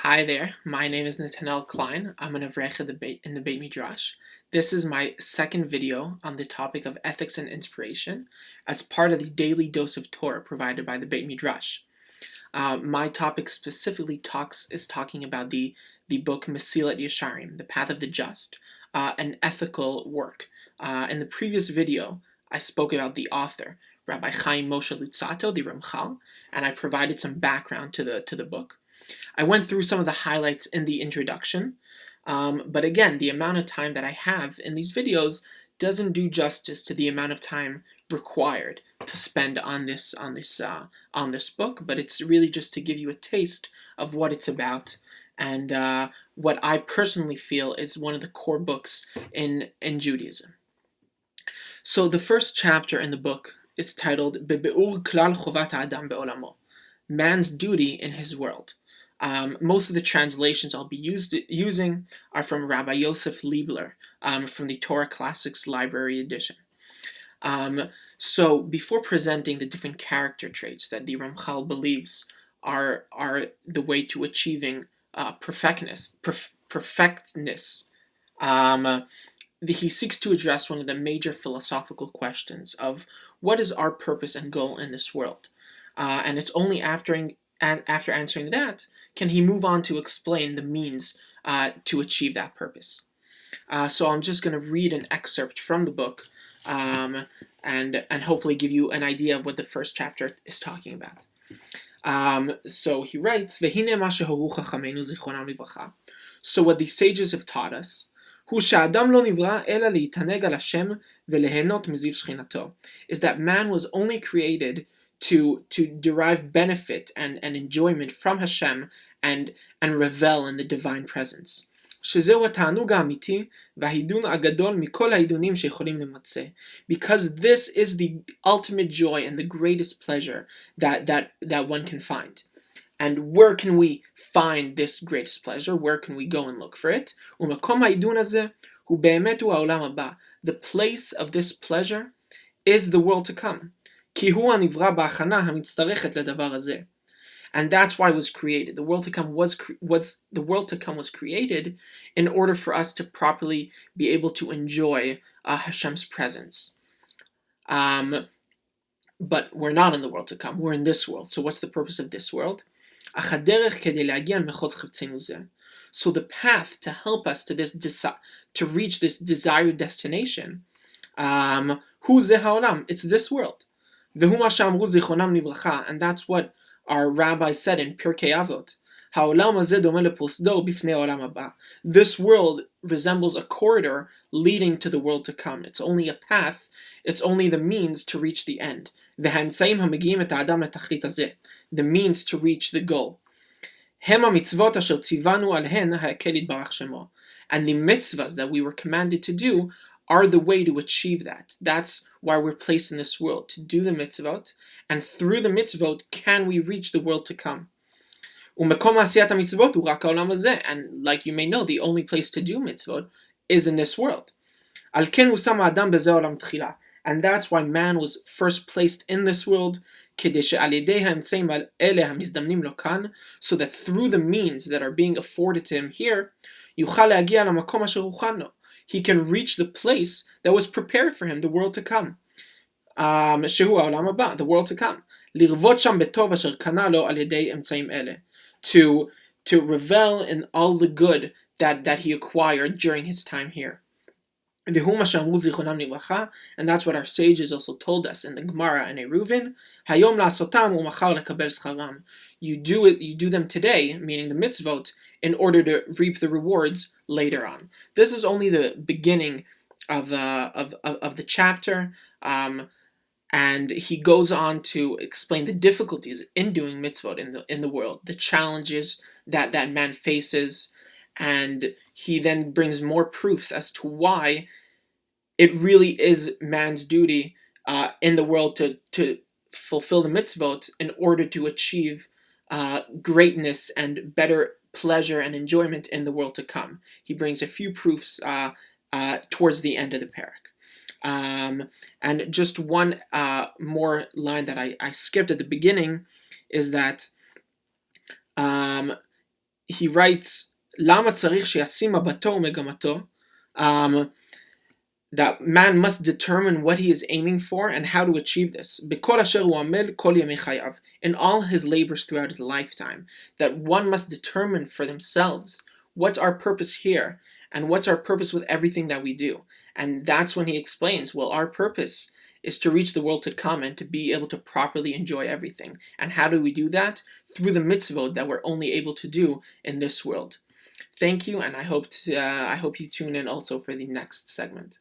Hi there, my name is Nathaniel Klein. I'm an Avrech in the Beit Midrash. This is my second video on the topic of ethics and inspiration as part of the daily dose of Torah provided by the Beit Midrash. My topic specifically is talking about the book Mesilat Yesharim, The Path of the Just, an ethical work. In the previous video, I spoke about the author, Rabbi Chaim Moshe Luzzatto, the Ramchal, and I provided some background to the book. I went through some of the highlights in the introduction, but again, the amount of time that I have in these videos doesn't do justice to the amount of time required to spend on this book. But it's really just to give you a taste of what it's about and what I personally feel is one of the core books in Judaism. So the first chapter in the book is titled Be'eur Klal Chovat Ha'adam Be'olamo, Man's Duty in His World. Most of the translations I'll be using are from Rabbi Yosef Liebler from the Torah Classics Library Edition. So before presenting the different character traits that the Ramchal believes are the way to achieving perfectness, he seeks to address one of the major philosophical questions of what is our purpose and goal in this world. And it's only after answering that can he move on to explain the means to achieve that purpose. So I'm just going to read an excerpt from the book and hopefully give you an idea of what the first chapter is talking about. So he writes, so what the sages have taught us is that man was only created to derive benefit and enjoyment from Hashem and revel in the divine presence. Because this is the ultimate joy and the greatest pleasure that one can find. And where can we find this greatest pleasure? Where can we go and look for it? The place of this pleasure is the world to come. And that's why it was created. The world to come was created in order for us to properly be able to enjoy Hashem's presence. But we're not in the world to come. We're in this world. So what's the purpose of this world? So the path to help us to reach this desired destination, it's this world. And that's what our rabbi said in Pirkei Avot. This world resembles a corridor leading to the world to come. It's only a path. It's only the means to reach the end. The means to reach the goal. And the mitzvahs that we were commanded to do are the way to achieve that. That's why we're placed in this world, to do the mitzvot, and through the mitzvot can we reach the world to come. And like you may know, the only place to do mitzvot is in this world. And that's why man was first placed in this world, so that through the means that are being afforded to him here, he can reach the place that was prepared for him, the world to come. The world to come. To revel in all the good that he acquired during his time here. And that's what our sages also told us in the Gemara and Eruvin. You do them today, meaning the mitzvot, in order to reap the rewards later on. This is only the beginning of the chapter, and he goes on to explain the difficulties in doing mitzvot in the world, the challenges that man faces, and he then brings more proofs as to why it really is man's duty in the world to fulfill the mitzvot in order to achieve greatness and better pleasure and enjoyment in the world to come. He brings a few proofs towards the end of the parak. And just one more line that I skipped at the beginning is that he writes, "Lama tzarich sheyasim mabato umegamato," that man must determine what he is aiming for and how to achieve this. B'kol asher hu amel kol yamei chayav, in all his labors throughout his lifetime, that one must determine for themselves what's our purpose here and what's our purpose with everything that we do. And that's when he explains, well, our purpose is to reach the world to come and to be able to properly enjoy everything. And how do we do that? Through the mitzvot that we're only able to do in this world. Thank you, and I hope you tune in also for the next segment.